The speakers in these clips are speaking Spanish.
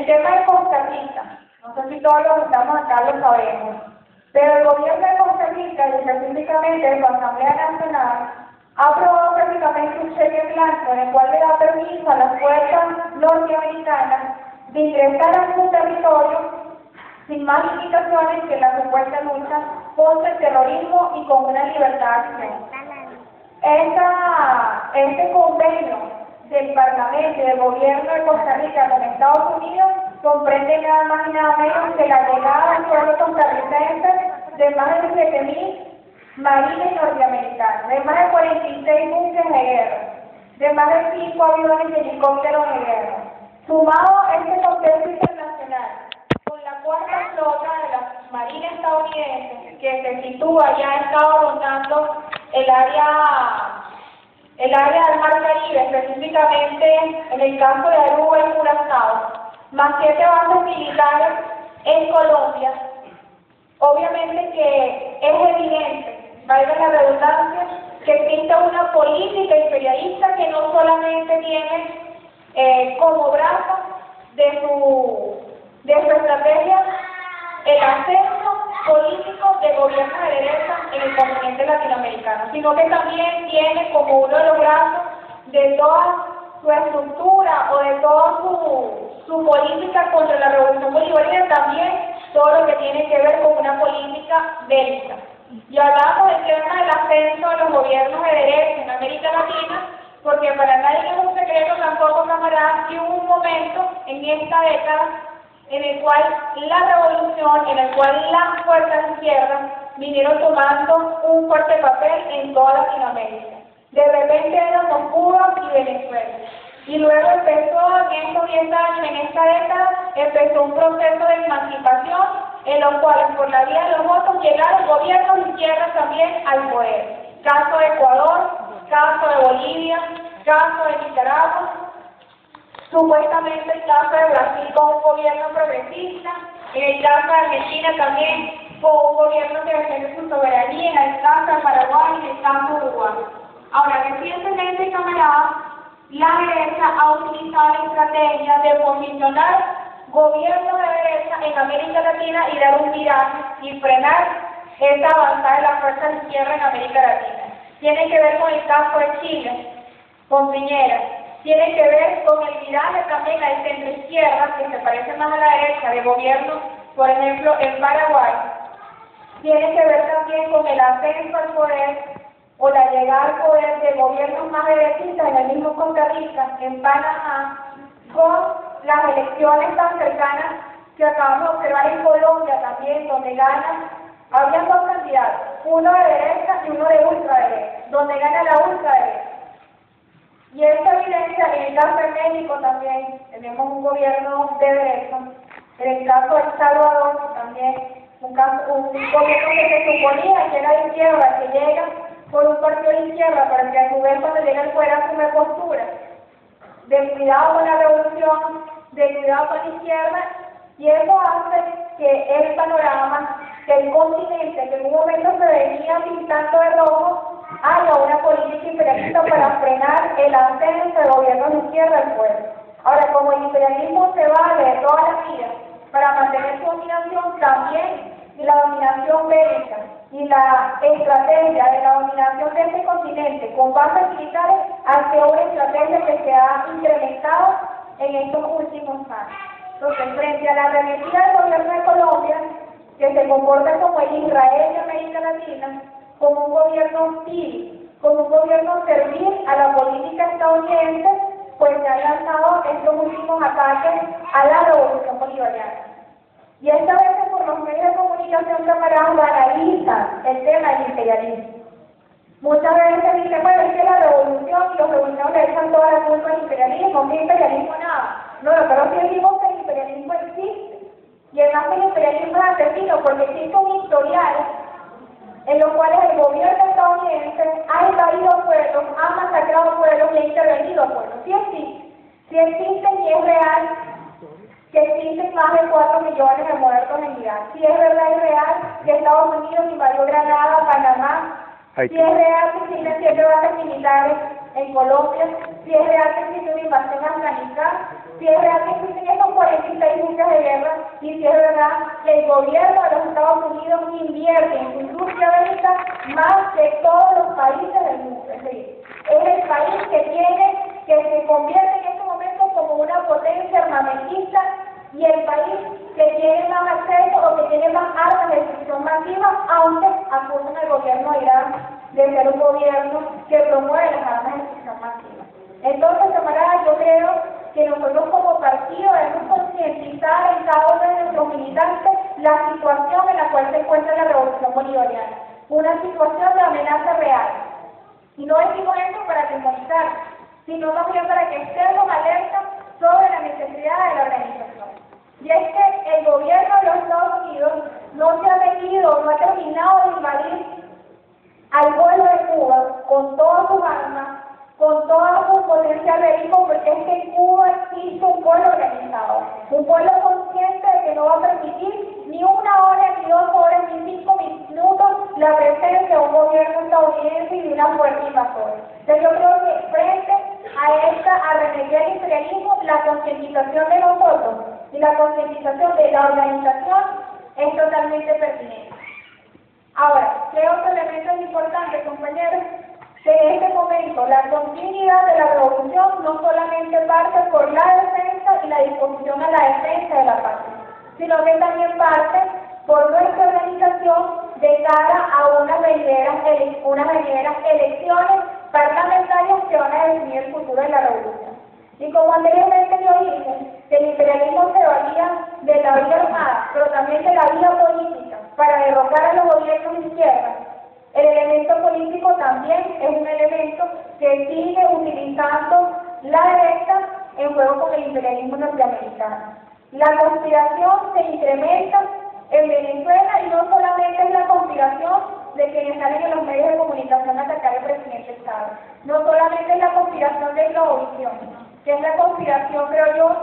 El tema de Costa Rica, no sé si todos los que estamos acá lo sabemos, pero el gobierno de Costa Rica, y específicamente la Asamblea Nacional, ha aprobado prácticamente un cheque en blanco en el cual le da permiso a las fuerzas norteamericanas de ingresar a su territorio sin más limitaciones que la supuesta lucha contra el terrorismo y con una libertad de acción. Este convenio del Parlamento y del gobierno de Costa Rica con Estados Unidos comprende nada más y nada menos que la llegada al pueblo costarricense de más de 7.000 marines norteamericanos, de más de 46 buques de guerra, de más de 5 aviones y helicópteros de guerra. Sumado a este contexto internacional, con la cuarta flota de las marines estadounidenses que se sitúa ya estaba rondando el área del Mar Caribe, específicamente en el campo de Aruba y Curazao, más 7 bases militares en Colombia. Obviamente que es evidente, valga la redundancia, que existe una política imperialista que no solamente tiene como brazo de su estrategia el ascenso político de gobierno de derecha en el continente latinoamericano, sino que también tiene como uno de los brazos de toda su estructura o de toda su política contra la revolución bolivariana, también todo lo que tiene que ver con una política bélica. Y hablamos del tema del ascenso de los gobiernos de derecha en América Latina, porque para nadie es un secreto tampoco, camaradas, que hubo un momento en esta década en el cual la revolución, en el cual las fuerzas izquierdas vinieron tomando un fuerte papel en toda Latinoamérica. De repente éramos Cuba y Venezuela. Y luego empezó, en estos 10 años, en esta década, empezó un proceso de emancipación en los cuales por la vía de los votos llegaron gobiernos de izquierda también al poder. Caso de Ecuador, caso de Bolivia, caso de Nicaragua, supuestamente el caso de Brasil con un gobierno progresista, en el caso de Argentina también con un gobierno que defiende su soberanía, en el caso de Paraguay y en el caso de Uruguay. Ahora, recientemente, camaradas, la derecha ha utilizado la estrategia de posicionar gobiernos de derecha en América Latina y dar un viraje y frenar esta avanzada de las fuerzas de izquierda en América Latina. Tiene que ver con el caso de Chile, con Piñera. Tiene que ver con el viraje también al centro izquierda, que se parece más a la derecha, de gobierno, por ejemplo, en Paraguay. Tiene que ver también con el ascenso al poder o la llegada al poder de gobiernos más derechistas en el mismo Costa Rica, en Panamá, con las elecciones tan cercanas que acabamos de observar en Colombia también, donde ganan, había 2 candidatos, uno de derecha y uno de ultraderecha, donde gana la ultraderecha. Y esta evidencia en el caso de México también, tenemos un gobierno de derecha, en el caso de El Salvador también, un gobierno que se suponía que era de izquierda, que llega por un partido de izquierda, pero que a su vez cuando llega al poder asume postura de cuidado con la revolución, de cuidado con la izquierda, y eso hace que el panorama, que el continente, que en un momento se venía pintando de rojo, haya una política imperialista para frenar el ascenso de gobiernos de izquierda al poder. Ahora, como el imperialismo se vale de toda la vida para mantener su dominación, también la dominación bélica y la estrategia de la dominación de este continente con bases militares ha sido una estrategia que se ha incrementado en estos últimos años. Entonces, frente a la arremetida del gobierno de Colombia, que se comporta como el Israel de América Latina, como un gobierno hostil, como un gobierno servil a la política estadounidense, pues se han lanzado estos últimos ataques a la revolución bolivariana. Y esta vez por los medios de comunicación, camaradas, banalizan el tema del imperialismo. Muchas veces se dice, bueno, es que la revolución y los revolucionarios le echan toda la culpa al imperialismo, no hay imperialismo nada. No, pero sí decimos que el imperialismo existe. Y además el imperialismo es asesino porque existe un historial en los cuales el gobierno estadounidense ha invadido pueblos, ha masacrado pueblos y ha intervenido pueblos. Sí existen y es real que existen más de 4 millones de muertos en Irak. Si es verdad y real que Estados Unidos invadió Granada, Panamá. Si es real que existen 7 bases militares en Colombia. Si es real que existe una invasión a Afganistán. Si es real que existen esos 46 y si es verdad que el gobierno de los Estados Unidos invierte en su industria bélica más que todos los países del mundo. Es decir, es el país que se convierte en este momento como una potencia armamentista y el país que tiene más acceso o que tiene más armas de destrucción masiva, aunque acusan al gobierno de Irán de ser un gobierno que promueve las armas de destrucción masiva. Entonces, camaradas, yo creo que nosotros como partido debemos concientizar en cada uno de nuestros militantes la situación en la cual se encuentra la revolución bolivariana, una situación de amenaza real. Y no decimos esto para atemorizar, sino más bien para que estemos alerta sobre la necesidad de la organización. Y es que el gobierno de los Estados Unidos no se ha metido, no ha terminado de invadir al pueblo de Cuba con todas sus armas, con todo su potencial bélico, porque es que en Cuba existe un pueblo organizado, un pueblo consciente de que no va a permitir ni una hora, ni 2 horas, ni 5 minutos la presencia de un gobierno estadounidense y de una fuerza invasora. Entonces yo creo que frente a remediar el imperialismo, la concientización de nosotros y la concientización de la organización es totalmente pertinente. Ahora, ¿qué otro elemento es importante, compañeros? Que en este momento la continuidad de la revolución no solamente parte por la defensa y la disposición a la defensa de la patria, sino que también parte por nuestra organización de cara a unas venideras elecciones parlamentarias que van a definir el futuro de la revolución. Y como anteriormente yo dije, que el imperialismo se valía de la vía armada, pero también de la vía política, para derrocar a los gobiernos de izquierda, el elemento político también es un elemento que sigue utilizando la derecha en juego con el imperialismo norteamericano. La conspiración se incrementa en Venezuela y no solamente es la conspiración de quienes salen en los medios de comunicación a atacar al presidente Chávez, no solamente es la conspiración de Globovisión, que es la conspiración, creo yo,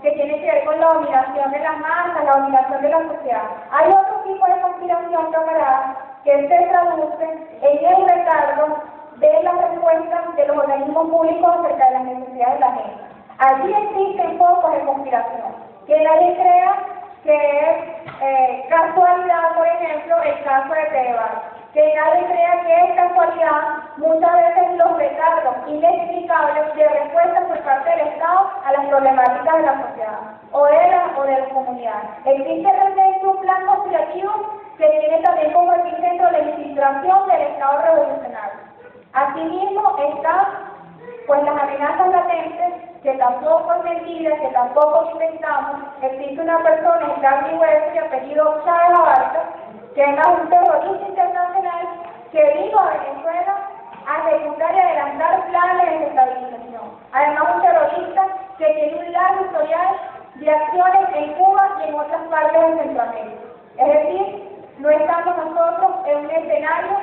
que tiene que ver con la dominación de las masas, la dominación de la sociedad. Hay otro tipo de conspiración, camaradas, que se traduce en el retardo de las respuestas de los organismos públicos acerca de las necesidades de la gente. Allí existen focos de conspiración, que nadie crea que es casualidad, por ejemplo, el caso de Tebar, que nadie crea que es casualidad muchas veces los retardos inexplicables de respuestas por parte del Estado a las problemáticas de la sociedad o de las comunidades. Existe realmente un plan conspirativo que tiene también como epicentro la infiltración del Estado revolucionario. Asimismo están pues las amenazas latentes, que tampoco es mentira, que tampoco inventamos. Existe una persona en carne y hueso de apellido Chávez Abarca, que es un terrorista internacional que vino a Venezuela a ejecutar y adelantar planes de desestabilización. Además, un terrorista que tiene un largo historial de acciones en Cuba y en otras partes de Centroamérica. Es decir, no estamos nosotros en un escenario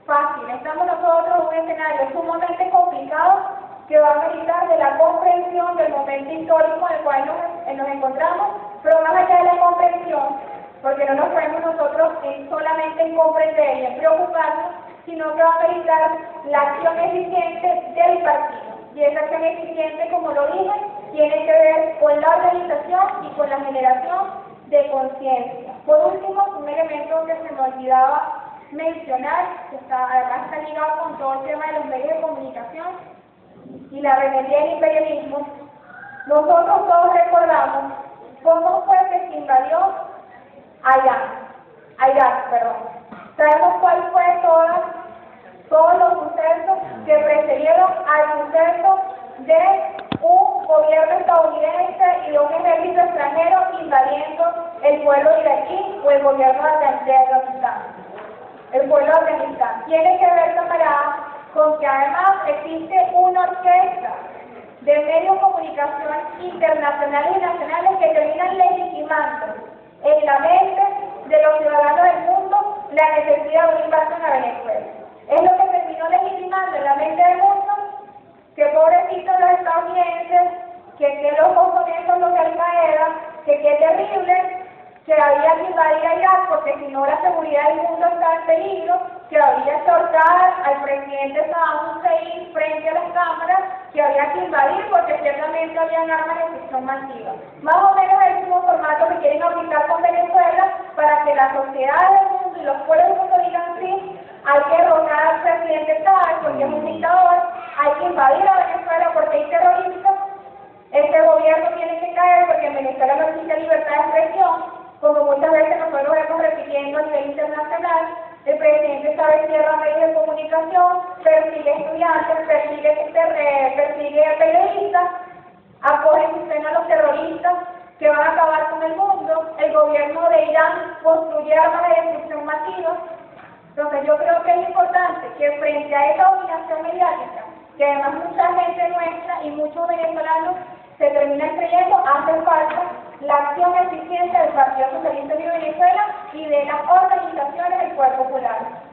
fácil, estamos nosotros en un escenario sumamente complicado que va a meditar de la comprensión del momento histórico en el cual nos encontramos, pero más allá de la comprensión, porque no nos podemos nosotros solamente en comprender y en preocuparnos, sino que va a meditar la acción eficiente del partido. Y esa acción eficiente, como lo dije, tiene que ver con la organización y con la generación de conciencia. Por último, un elemento que se me olvidaba mencionar, que además está ligado con todo el tema de los medios de comunicación y la rebelión del imperialismo. Nosotros todos recordamos cómo fue que se invadió a Irak. Sabemos cuál fue todos los sucesos que precedieron al suceso de un gobierno estadounidense y de un ejército extranjero invadiendo el pueblo iraquí o el gobierno de Afganistán. El pueblo de Afganistán. Tiene que ver, camaradas, con que además existe una orquesta de medios de comunicación internacionales y nacionales que terminan legitimando en la mente de los ciudadanos del mundo la necesidad de una invasión a Venezuela. Es lo que terminó legitimando en la mente del mundo que pobrecitos los estadounidenses, que los comienzos los de Al-Qaeda, que qué terrible, que había que invadir a Irak porque si no la seguridad del mundo está en peligro, que había que ahorcar al presidente Saddam Hussein frente a las cámaras, que había que invadir porque ciertamente habían armas de destrucción masiva. Más o menos el mismo formato que quieren aplicar la sociedad del mundo y los pueblos del mundo digan sí, hay que derrocar al presidente tal porque es un dictador, hay que invadir a Venezuela porque hay terroristas, este gobierno tiene que caer porque en Venezuela no existe libertad de expresión, como muchas veces nosotros vemos repitiendo a nivel internacional. El presidente sabe cierra medios de comunicación, persigue estudiantes, persigue periodistas, acoge en su seno a los terroristas que van a acabar con el mundo. El gobierno de Irán construye armas de destrucción masiva. Entonces yo creo que es importante que frente a esa dominación mediática, que además mucha gente nuestra y muchos venezolanos se terminan creyendo, hace falta la acción eficiente del Partido Socialista de Venezuela y de las organizaciones del pueblo popular.